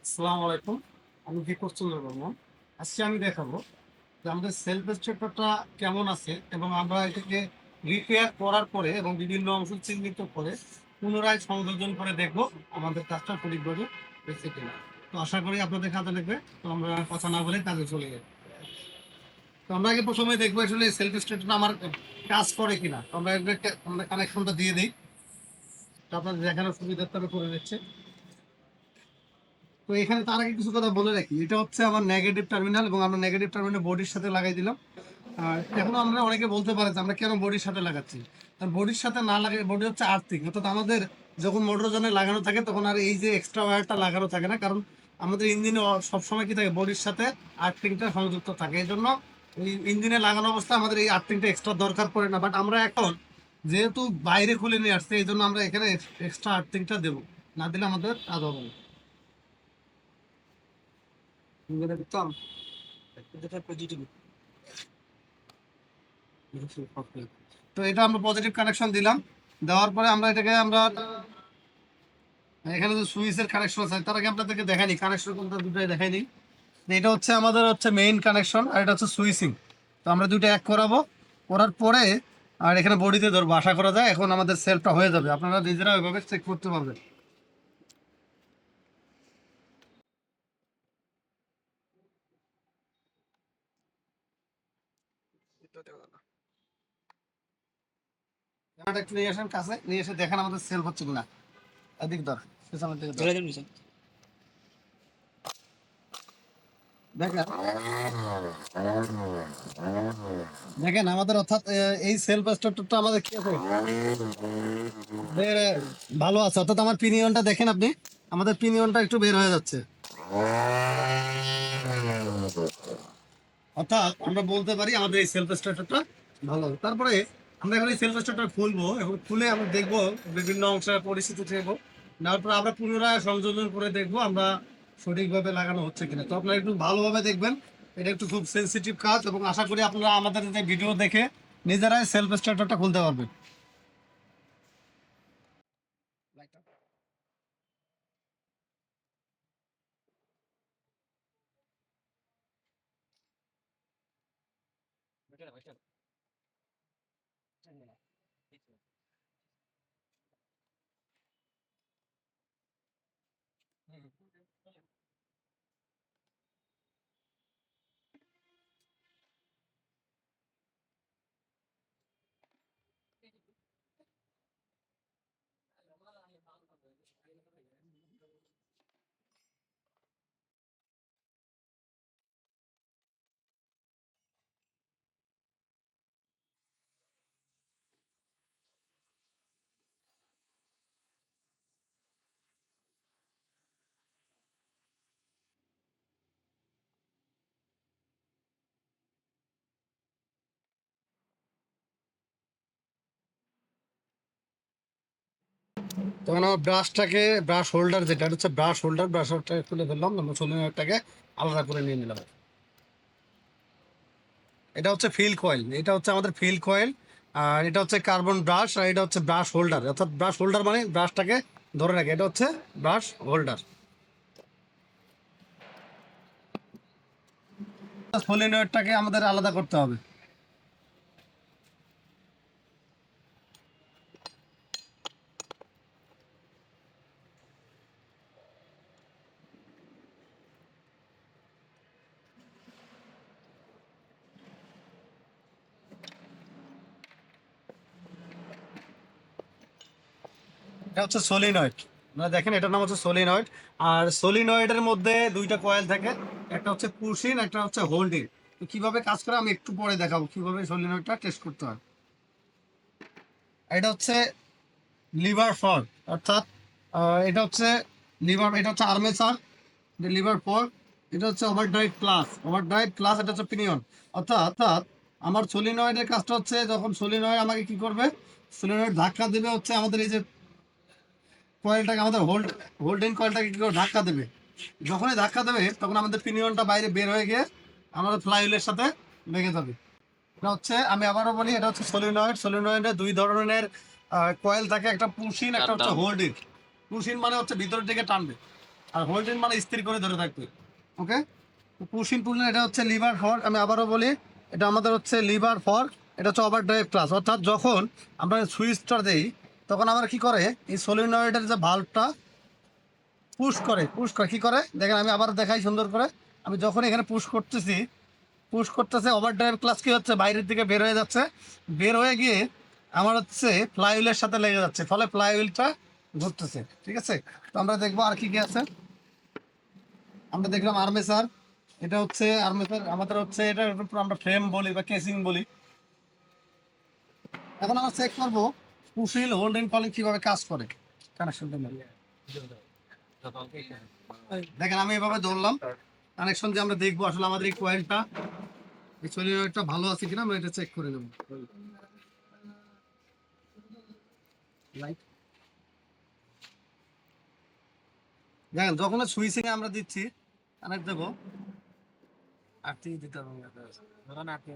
আসসালামু আলাইকুম। আমি দীপক চন্দ্র বর্মন। আজকে আমি দেখাবো যে আমাদের সেলফ স্ট্রাকচারটা কেমন আছে এবং আমরা এটাকে রিপেয়ার করার পরে এবং বিভিন্ন অংশ চিহ্নিত করে পুনরায় সংযোজন করে দেখব আমাদের কাজটা সঠিকভাবে হয়েছে কিনা। তো আশা করি আপনাদের কাজে লাগবে। তো আমরা কথা না বলে কাজে চলে যাই। তো আমরা আগে প্রথমে দেখবো আসলে সেলফ স্ট্রাকচারটা আমার কাজ করে কিনা। তো আমরা কানেকশনটা দিয়ে দিই। তো আপনাদের দেখানোর সুবিধার্থে করে দিচ্ছে। তো এখানে তার আগে কিছু কথা বলে রাখি, এটা হচ্ছে আমার নেগেটিভ টার্মিনাল এবং আমরা নেগেটিভ টার্মিনাল বডির সাথে লাগাই দিলাম। আর এখন আমরা অনেকে বলতে পারে যে আমরা কেন বডির সাথে লাগাচ্ছি। কারণ বডির সাথে না লাগে, বডি হচ্ছে আর্থিং, অর্থাৎ আমাদের যখন মোটর জনে লাগানো থাকে তখন আর এই যে এক্সট্রা ওয়্যারটা লাগানো থাকে না, কারণ আমাদের ইঞ্জিনে সবসময় কি থাকে, বডির সাথে আর্থিংটা সংযুক্ত থাকে। এই জন্য ওই ইঞ্জিনে লাগানো অবস্থায় আমাদের এই আর্থিংটা এক্সট্রা দরকার পড়ে না। বাট আমরা এখন যেহেতু বাইরে খুলে নিয়ে আসছে, এই জন্য আমরা এখানে এক্সট্রা আর্থিংটা দেবো, না দিলে আমাদের কাজ হবে না। দেখতাম যেটা পজিটিভ। তো এটা আমরা পজিটিভ কানেকশন দিলাম। দেওয়ার পরে আমরা এটাকে এখানে যে সুইচের কানেকশন আছে তার আগে আপনাদেরকে দেখাইনি, কানেকশন কোনটা দুটোই দেখাইনি। এটা হচ্ছে আমাদের হচ্ছে মেইন কানেকশন আর এটা হচ্ছে সুইচিং। তো আমরা দুটো এক করাবো, করার পরে আর এখানে বডিতে ধরবো। আশা করা যায় এখন আমাদের সেলফটা হয়ে যাবে, আপনারা নিজেরা ওইভাবে চেক করতে পারবেন। ক্যামেরাটা একটু নিয়ে আসেন কাছে, নিয়ে এসে দেখেন আমাদের সেলফ হচ্ছে কিনা। এদিক ধর, পেছনের দিকে ধর। দেখেন দেখেন আমাদের অর্থাৎ এই সেলফ স্ট্রাকচারটা আমাদের কি আছে, বের ভালো আছে। অর্থাৎ আমার পিনিয়নটা দেখেন আপনি, আমাদের পিনিয়নটা একটু বের হয়ে যাচ্ছে। অর্থাৎ আমরা বলতে পারি আমাদের এই সেলফ স্ট্রাকচারটা ভালো। তারপরে আমরা এখন এই সেলফ স্ট্রাকচার খুলবো এবং খুলে আমরা দেখবো বিভিন্ন অংশের পরিস্থিতি দেখবো। নেওয়ার পর আমরা পুনরায় সংযোজন করে দেখবো আমরা সঠিকভাবে লাগানো হচ্ছে কিনা। তো আপনারা একটু ভালোভাবে দেখবেন, এটা একটু খুব সেন্সিটিভ কাজ এবং আশা করি আপনারা আমাদের যে ভিডিও দেখে নিজেরাই সেলফ স্ট্রাকচারটা খুলতে পারবেন। তখন আমার ব্রাশটাকে, ব্রাশ হোল্ডার যেটা, এটা হচ্ছে ব্রাশ হোল্ডার, ব্রাশ হোল্ডারটাকে খুলে ফেললাম, আমরা সোলিনয়েডটাকে আলাদা করে নিয়ে নিলাম। এটা হচ্ছে ফিল কয়েল, এটা হচ্ছে আমাদের ফিল কয়েল। আর এটা হচ্ছে কার্বন ব্রাশ, আর এটা হচ্ছে ব্রাশ হোল্ডার। অর্থাৎ ব্রাশ হোল্ডার মানে ব্রাশটাকে ধরে রাখে, এটা হচ্ছে ব্রাশ হোল্ডার। সোলিনয়েডটাকে আমাদের আলাদা করতে হবে। এটা হচ্ছে সোলিনয়েড, আপনারা দেখেন এটার নাম হচ্ছে সোলিনয়েড। আর সোলিনয়েডের মধ্যে দুইটা কয়েল থাকে, একটা হচ্ছে পুশিন, একটা হচ্ছে হোল্ডিং। তো কিভাবে কাজ করে আমি একটু পরে দেখাবো কিভাবে সোলিনয়েডটা টেস্ট করতে হয়। এটা হচ্ছে লিভার ফর, অর্থাৎ এটা হচ্ছে লিভার, এটা হচ্ছে আর্মেচার, লিভার ফর। এটা হচ্ছে over drive class, over drive class, এটা হচ্ছে পিনিয়ন। অর্থাৎ আমার সোলিনয়েডের কাজটা হচ্ছে, যখন সোলিনয়েড আমাকে কি করবে, সোলিনয়েড ধাক্কা দেবে হচ্ছে আমাদের এই যে কয়েলটাকে, আমাদের হোল্ডিং কয়েলটাকে কি করে ধাক্কা দেবে। যখনই ধাক্কা দেবে তখন আমাদের পিনিয়নটা বাইরে বের হয়ে গিয়ে আমাদের ফ্লাইহুইলের সাথে লেগে যাবে। এটা হচ্ছে, আমি আবারও বলি, এটা হচ্ছে সলিনয়েড। সলিনয়েডে দুই ধরনের কয়েল থাকে, একটা পুশিন, একটা হচ্ছে হোল্ডিং। পুশিন মানে হচ্ছে ভিতরের দিকে টানবে, আর হোল্ডিং মানে স্থির করে ধরে থাকবে। ওকে, পুশিং পুল এটা হচ্ছে লিভার ফর, আমি আবারও বলি, এটা আমাদের হচ্ছে লিভার ফর, এটা হচ্ছে ওভার ড্রাইভ ক্লাস। অর্থাৎ যখন আমরা সুইচটা দেই তখন আমরা কি করে এই সলিনয়েডের যে ভাল্বটা পুশ করে কি করে দেখেন, আমি আবার দেখাই সুন্দর করে। আমি যখন এখানে পুশ করতেছে ওভার ড্রাইভ ক্লাস কি হচ্ছে বাইরের দিকে বের হয়ে যাচ্ছে, বের হয়ে গিয়ে আমার হচ্ছে ফ্লাইহুইলের সাথে লেগে যাচ্ছে, ফলে ফ্লাইহুইলটা ঘুরতেছে। ঠিক আছে, তো আমরা দেখবো আর কি কি আছে। আমরা দেখলাম আর্মেচার, এটা হচ্ছে আর্মেচার আমাদের হচ্ছে এটা আমরা ফ্রেম বলি বা কেসিং বলি। এখন আমরা চেক করবো পুশিল হোল্ডিং কলিং কিভাবে কাজ করে। কানেকশনটা দেখেন আমি এভাবে ধরলাম, কানেকশন দিয়ে আমরা দেখবো আসলে আমাদের এই কয়েলটা এই সলিনয়েডটা ভালো আছে কিনা আমরা এটা চেক করে নেব। লাইট দেখেন যখন সুইচিং এ আমরা দিচ্ছি কানেক্ট দেবো, আরটি দিতে হবে ধরেন আরটি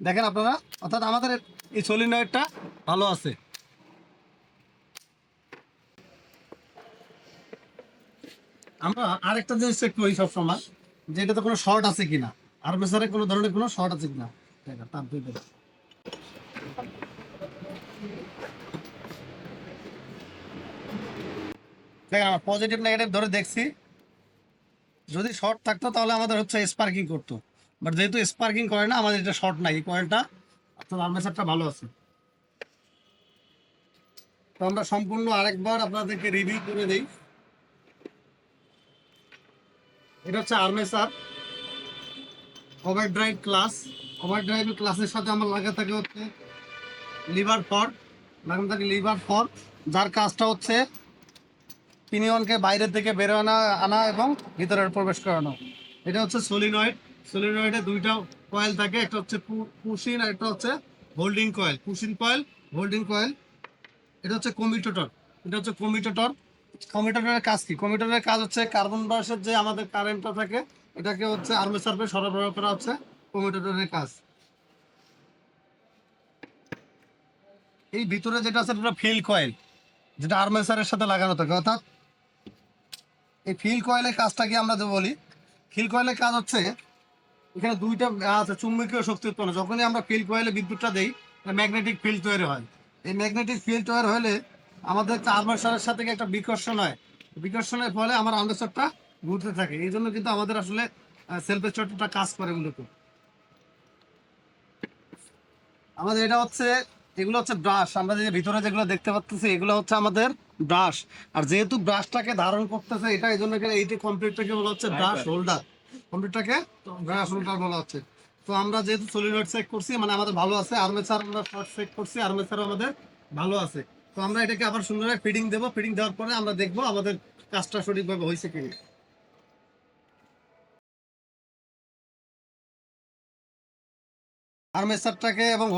দেখেন আপনারা, অর্থাৎ আমাদের এই সলিনয়েডটা ভালো আছে। আমরা আরেকটা জিনিস চেক করি সবসময় যে এটাতে কোনো শর্ট আছে কিনা, আর্মেচারে কোনো ধরনের কোনো শর্ট আছে কিনা। দেখেন তার দুই দিকে। দেখেন আমার পজিটিভ নেগেটিভ ধরে দেখছি, যদি শর্ট থাকতো তাহলে আমাদের হচ্ছে স্পার্কিং করতো, বাট যেহেতু স্পার্কিং করে না আমাদের এটা শর্ট নাই, এই কয়েলটা অর্থাৎ আর্মেচারটা ভালো আছে। তো আমরা সম্পূর্ণ আরেকবার আপনাদেরকে রিভিউ করে দিই। এটা হচ্ছে armature over drive class, over drive ক্লাসের সাথে আমার লাগা থাকে হচ্ছে লিভার ফর, লাগানো থাকে লিভার ফর, যার কাজটা হচ্ছে পিনিয়নকে বাইরের থেকে বের আনা আনা এবং ভিতরে প্রবেশ করানো। এটা হচ্ছে সলিনয়েড, সলিনয়েডে দুইটা কয়েল থাকে, একটা হচ্ছে পুশিন আর একটা হচ্ছে holding coil. Push in coil, holding coil, এটা হচ্ছে কমিউটেটর, এটা হচ্ছে কমিউটেটর। কমিউটেটরের কাজ কি? কমিউটেটরের কাজ হচ্ছে কার্বন ব্রাশের যে আমাদের কারেন্টটা থাকে এটাকে হচ্ছে আর্মেচারে সরবরাহ করা হচ্ছে কমিউটেটরের কাজ। এই ভিতরে যেটা আছে এটা ফিল্ড কয়েল, যেটা আর্মেচারের সাথে লাগানো থাকে। অর্থাৎ এই ফিল্ড কয়েলের কাজটা কি আমরা যে বলি, ফিল্ড কয়েলের কাজ হচ্ছে এখানে দুইটা আছে চুম্বকীয় শক্তি উৎপন্ন, যখনই আমরা ফিল্ড কয়েলে বিদ্যুৎটা দেই ম্যাগনেটিক ফিল্ড তৈরি হয়। এই ম্যাগনেটিক ফিল্ড তৈরি হলে আমাদের আর্মেচারের সাথে একটা বিকর্ষণ হয়, বিকর্ষণের ফলে আমার আর্মেচারটা ঘুরতে থাকে। এই জন্য কিন্তু আমাদের আসলে সেলফ স্টার্টারটা কাজ করে মূলত। আমাদের এটা হচ্ছে, এগুলো হচ্ছে ব্রাশ, আমরা যে ভিতরে যেগুলো দেখতে পাচ্ছি এগুলো হচ্ছে আমাদের ব্রাশ। আর যেহেতু ব্রাশটাকে ধারণ করতেছে এটা, এই জন্য এইটি কমপ্লিটটাকে বলা হচ্ছে ব্রাশ হোল্ডার, কমপ্লিটটাকে ব্রাশ হোল্ডার বলা হচ্ছে। তো আমরা যেহেতু সলিনয়েড চেক করছি মানে আমাদের ভালো আছে, আর্মেচার আমরা শর্ট চেক করছি, আর্মেচারও আমাদের ভালো আছে। তো আমরা এটাকে আবার সুন্দরভাবে ফিটিং দেবো, ফিটিং দেওয়ার পরে আমরা দেখবো আমাদের কাজটা সঠিকভাবে হয়েছে কিনা। আর্মেচারটাকে এবং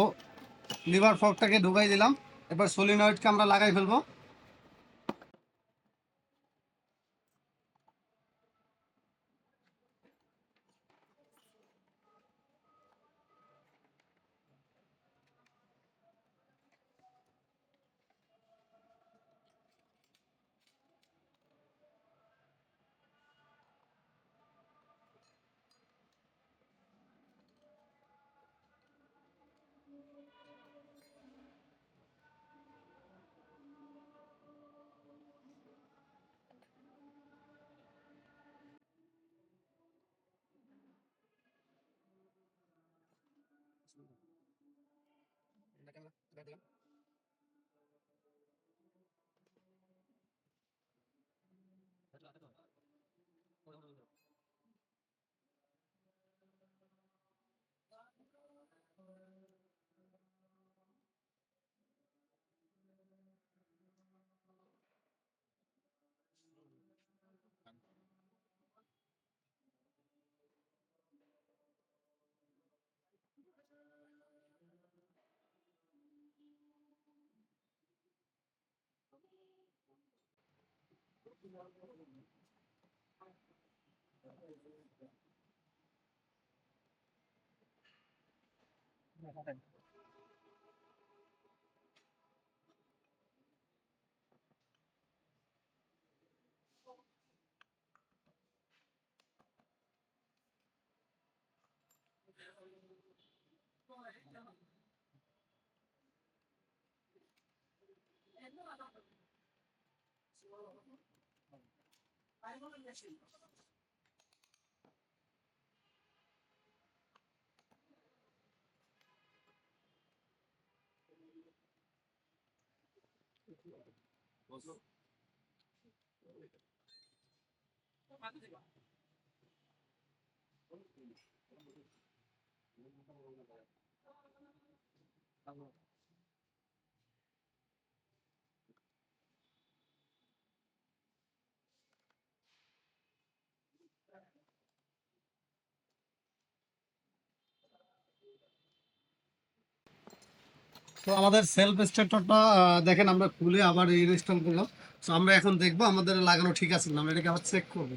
লিভার ফর্কটাকে ঢুকাই দিলাম, এবার সলিনয়েডকে আমরা লাগাই ফেলবো। তো আমাদের সেলফ স্টার্টারটা দেখেন আমরা খুলে আবার ইনস্টল করলাম। তো আমরা এখন দেখবো আমাদের লাগানো ঠিক আছে কিনা, আমরা এটাকে আবার চেক করবো।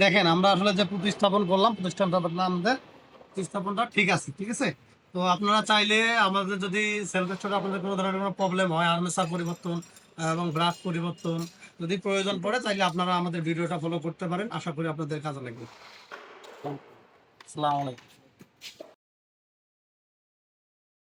দেখেন আমরা আসলে যে প্রতিস্থাপন করলাম, প্রতিষ্ঠানটার নাম প্রতিস্থাপনটা ঠিক আছে, ঠিক আছে। তো আপনারা চাইলে আমাদের যদি সেলফ স্টার্টে আপনাদের কোনো ধরনের কোনো প্রবলেম হয়, আর্মেচার পরিবর্তন এবং ব্রাশ পরিবর্তন যদি প্রয়োজন পড়ে, তাইলে আপনারা আমাদের ভিডিওটা ফলো করতে পারেন। আশা করি আপনাদের কাজে লাগবে। আসসালামু আলাইকুম।